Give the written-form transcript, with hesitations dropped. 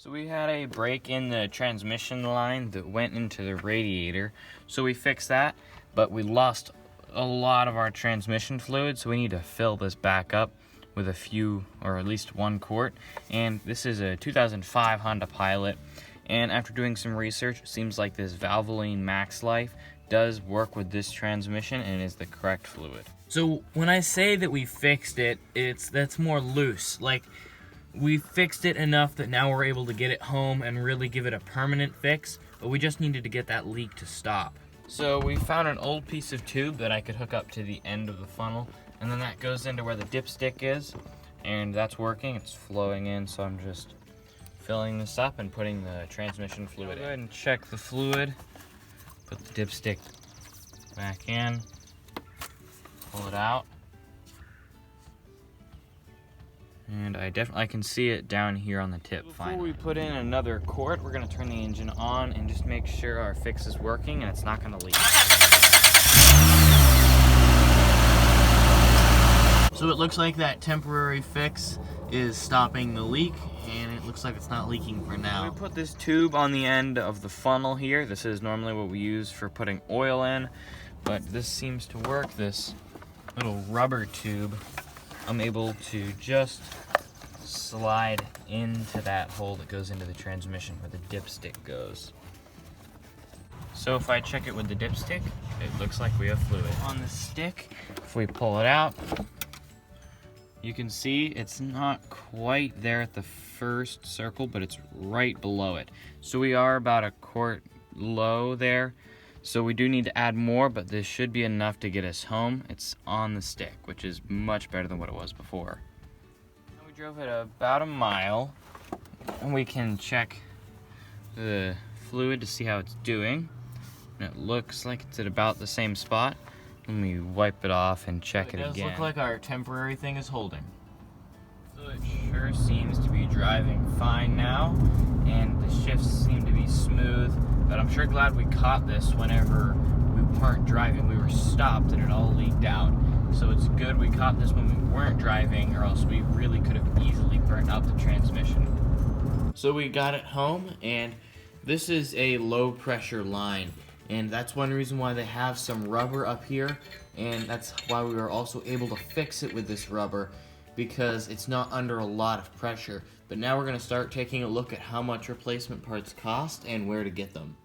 So we had a break in the transmission line that went into the radiator. So we fixed that, but we lost a lot of our transmission fluid, so we need to fill this back up with a few, or at least 1 quart. And this is a 2005 Honda Pilot. And after doing some research, it seems like this Valvoline Max Life does work with this transmission and is the correct fluid. So when I say that we fixed it, that's more loose. Like, we fixed it enough that now we're able to get it home and really give it a permanent fix, but we just needed to get that leak to stop. So we found an old piece of tube that I could hook up to the end of the funnel, and then that goes into where the dipstick is, and that's working. It's flowing in, so I'm just filling this up and putting the transmission fluid in. Go ahead and check the fluid, put the dipstick back in, pull it out. And I can see it down here on the tip. Before we put in another quart, we're gonna turn the engine on and just make sure our fix is working and it's not gonna leak. So it looks like that temporary fix is stopping the leak, and it looks like it's not leaking for now. We put this tube on the end of the funnel here. This is normally what we use for putting oil in, but this seems to work. This little rubber tube, I'm able to just slide into that hole that goes into the transmission where the dipstick goes. So if I check it with the dipstick, it looks like we have fluid. On the stick, if we pull it out, you can see it's not quite there at the first circle, but it's right below it. So we are about a quart low there. So we do need to add more, but this should be enough to get us home. It's on the stick, which is much better than what it was before. We drove it about a mile, and we can check the fluid to see how it's doing. And it looks like it's at about the same spot. Let me wipe it off and check it again. It does look like our temporary thing is holding. So it sure seems to be driving fine now, and the shifts seem to be smooth. But I'm sure glad we caught this whenever we weren't driving. We were stopped and it all leaked out. So it's good we caught this when we weren't driving, or else we really could have easily burnt out the transmission. So we got it home, and this is a low pressure line. And that's one reason why they have some rubber up here, and that's why we were also able to fix it with this rubber, because it's not under a lot of pressure. But now we're going to start taking a look at how much replacement parts cost and where to get them.